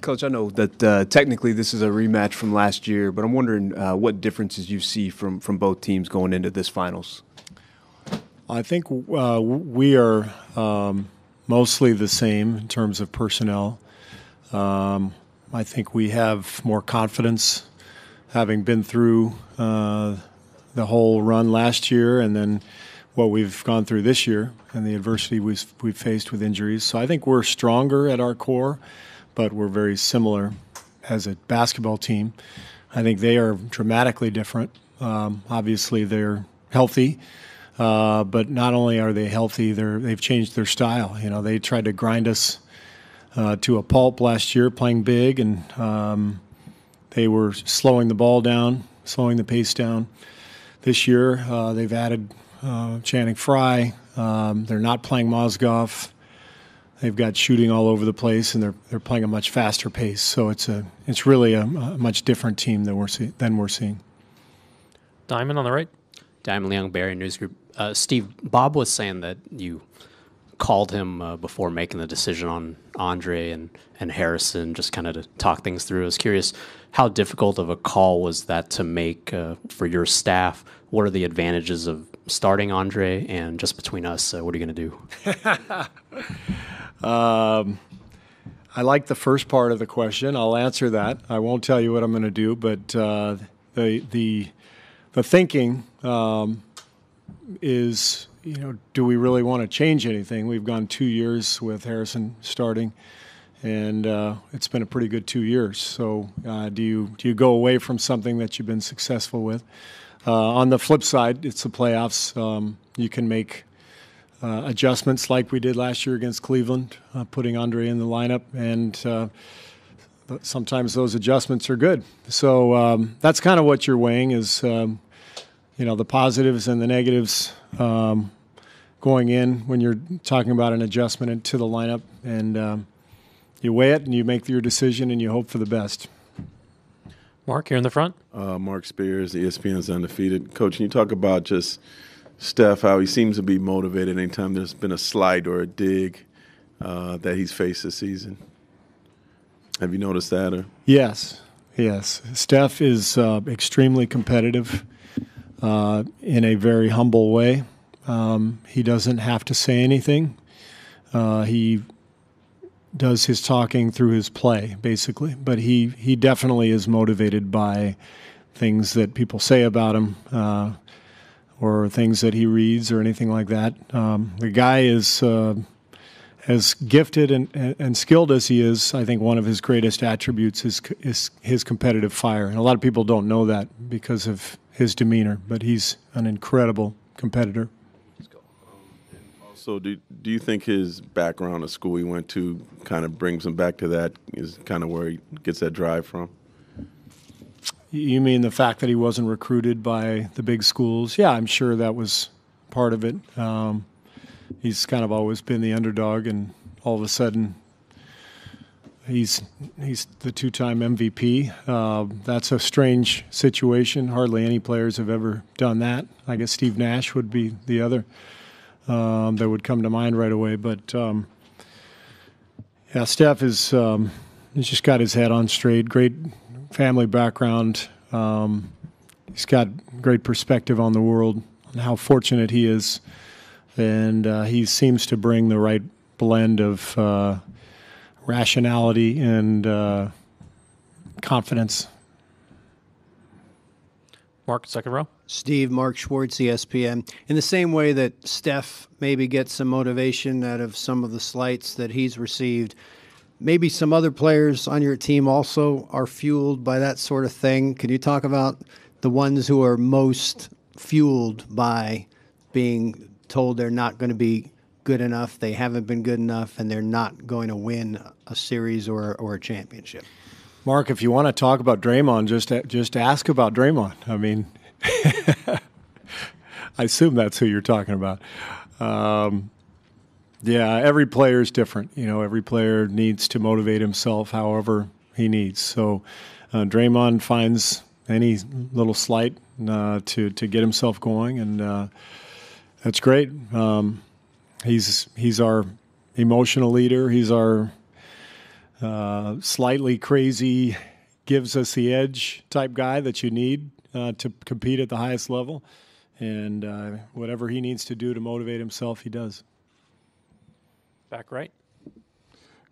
Coach, I know that technically this is a rematch from last year, but I'm wondering what differences you see from both teams going into this finals. I think we are mostly the same in terms of personnel. I think we have more confidence having been through the whole run last year and then what we've gone through this year and the adversity we've faced with injuries. So I think we're stronger at our core, but we're very similar as a basketball team. I think they are dramatically different. Obviously, they're healthy, but not only are they healthy, they've changed their style. You know, they tried to grind us to a pulp last year, playing big, and they were slowing the ball down, slowing the pace down. This year, they've added Channing Frye. They're not playing Mozgov. They've got shooting all over the place, and they're playing a much faster pace. So it's really a much different team than we're seeing. Diamond on the right. Diamond Leung, Barry News Group. Steve, Bob was saying that you called him before making the decision on Andre and Harrison, just kind of to talk things through. I was curious, how difficult of a call was that to make for your staff? What are the advantages of starting Andre, and just between us, what are you going to do? I like the first part of the question. I'll answer that. I won't tell you what I'm going to do, but the thinking is, you know, do we really want to change anything? We've gone 2 years with Harrison starting, and it's been a pretty good 2 years. So do you go away from something that you've been successful with? On the flip side, it's the playoffs. You can make adjustments like we did last year against Cleveland, putting Andre in the lineup, and sometimes those adjustments are good. So that's kind of what you're weighing is, the positives and the negatives going in when you're talking about an adjustment into the lineup, and you weigh it and you make your decision and you hope for the best. Mark, here in the front. Mark Spears, ESPN's Undefeated. Coach, can you talk about just Steph, how he seems to be motivated anytime there's been a slight or a dig that he's faced this season? Have you noticed that? Or? Yes. Steph is extremely competitive in a very humble way. He doesn't have to say anything. He does his talking through his play, basically. But he definitely is motivated by things that people say about him or things that he reads or anything like that. The guy is as gifted and skilled as he is. I think one of his greatest attributes is his competitive fire. And a lot of people don't know that because of his demeanor, but he's an incredible competitor. So do you think his background, the school he went to, kind of brings him back to that, is kind of where he gets that drive from? You mean the fact that he wasn't recruited by the big schools? Yeah, I'm sure that was part of it. He's kind of always been the underdog, and all of a sudden he's the two-time MVP. That's a strange situation. Hardly any players have ever done that. I guess Steve Nash would be the other that would come to mind right away. But, Steph is he's just got his head on straight, great family background. He's got great perspective on the world and how fortunate he is. And he seems to bring the right blend of rationality and confidence. Mark, second row. Steve, Mark Schwartz, ESPN. In the same way that Steph maybe gets some motivation out of some of the slights that he's received, maybe some other players on your team also are fueled by that sort of thing. Can you talk about the ones who are most fueled by being told they're not going to be good enough, they haven't been good enough, and they're not going to win a series or a championship? Mark, if you want to talk about Draymond, just ask about Draymond. I mean, I assume that's who you're talking about. Yeah, every player is different. You know, every player needs to motivate himself however he needs. So Draymond finds any little slight to get himself going, and that's great. He's our emotional leader. He's our slightly crazy, gives us the edge type guy that you need to compete at the highest level. And whatever he needs to do to motivate himself, he does. Back right.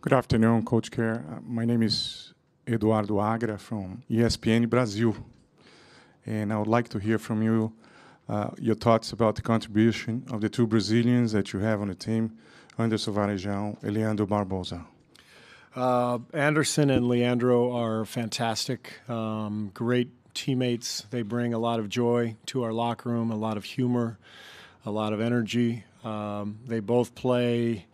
Good afternoon, Coach Kerr. My name is Eduardo Agra from ESPN Brazil. And I would like to hear from you your thoughts about the contribution of the two Brazilians that you have on the team, Anderson Varejão and Leandro Barbosa. Anderson and Leandro are fantastic, great teammates. They bring a lot of joy to our locker room, a lot of humor, a lot of energy. They both play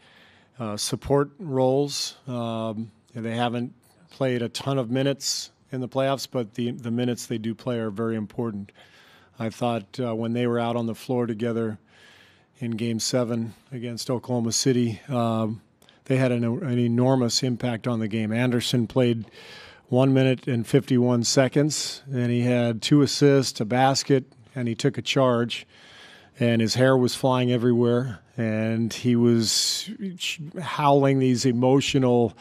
support roles. They haven't played a ton of minutes in the playoffs, but the minutes they do play are very important. I thought when they were out on the floor together in Game 7 against Oklahoma City, they had an enormous impact on the game. Anderson played 1 minute and 51 seconds, and he had 2 assists, a basket, and he took a charge. And his hair was flying everywhere, and he was howling these emotional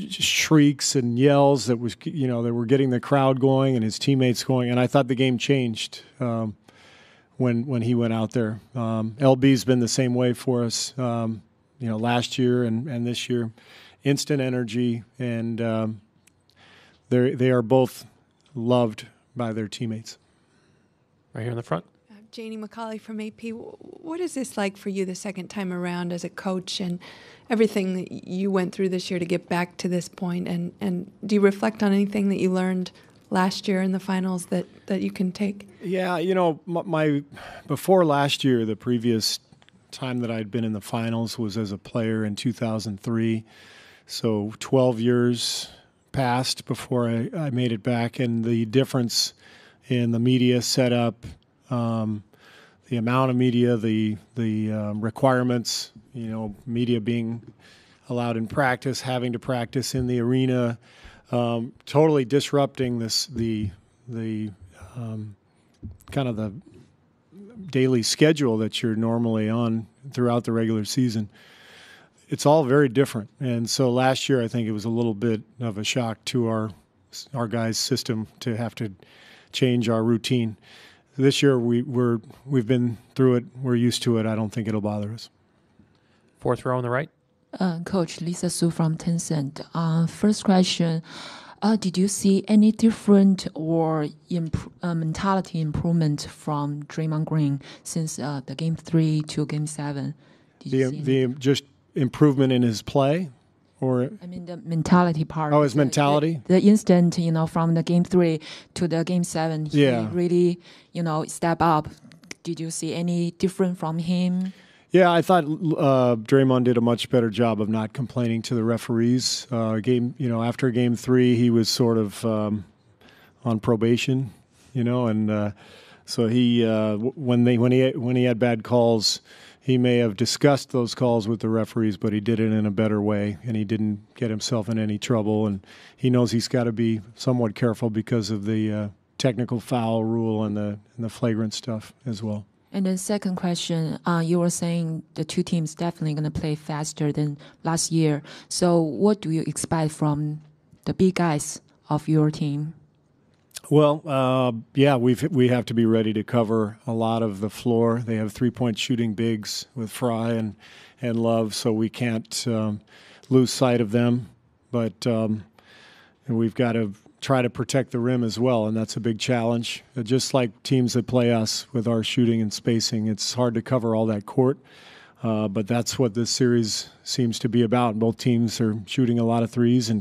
shrieks and yells that was, that were getting the crowd going and his teammates going. And I thought the game changed when he went out there. LB's been the same way for us, last year and this year. Instant energy, and they are both loved by their teammates. Right here in the front. Janie McCauley from AP. What is this like for you the second time around as a coach and everything that you went through this year to get back to this point? And do you reflect on anything that you learned last year in the finals that you can take? Yeah, my before last year, the previous time that I'd been in the finals was as a player in 2003. So 12 years passed before I made it back, and the difference in the media setup, the amount of media, the requirements, media being allowed in practice, having to practice in the arena, totally disrupting the kind of the daily schedule that you're normally on throughout the regular season. It's all very different. And so last year, I think it was a little bit of a shock to our guys' system to have to change our routine. This year, we've been through it. We're used to it. I don't think it'll bother us. Fourth row on the right. Coach Lisa Su from Tencent. First question, did you see any different or mentality improvement from Draymond Green since the Game 3 to Game 7? Just improvement in his play? Or I mean the mentality part. Oh, his mentality? The instant, from the Game 3 to the Game 7, he really, step up. Did you see any different from him? Yeah, I thought Draymond did a much better job of not complaining to the referees. After Game 3, he was sort of on probation, and so he when he had bad calls, he may have discussed those calls with the referees, but he did it in a better way, and he didn't get himself in any trouble. And he knows he's got to be somewhat careful because of the technical foul rule and the flagrant stuff as well. And then second question, you were saying the two teams definitely going to play faster than last year. So what do you expect from the big guys of your team? Well, we have to be ready to cover a lot of the floor. They have 3-point shooting bigs with Fry and Love, so we can't lose sight of them. But we've got to try to protect the rim as well, and that's a big challenge. Just like teams that play us with our shooting and spacing, it's hard to cover all that court. But that's what this series seems to be about. Both teams are shooting a lot of threes and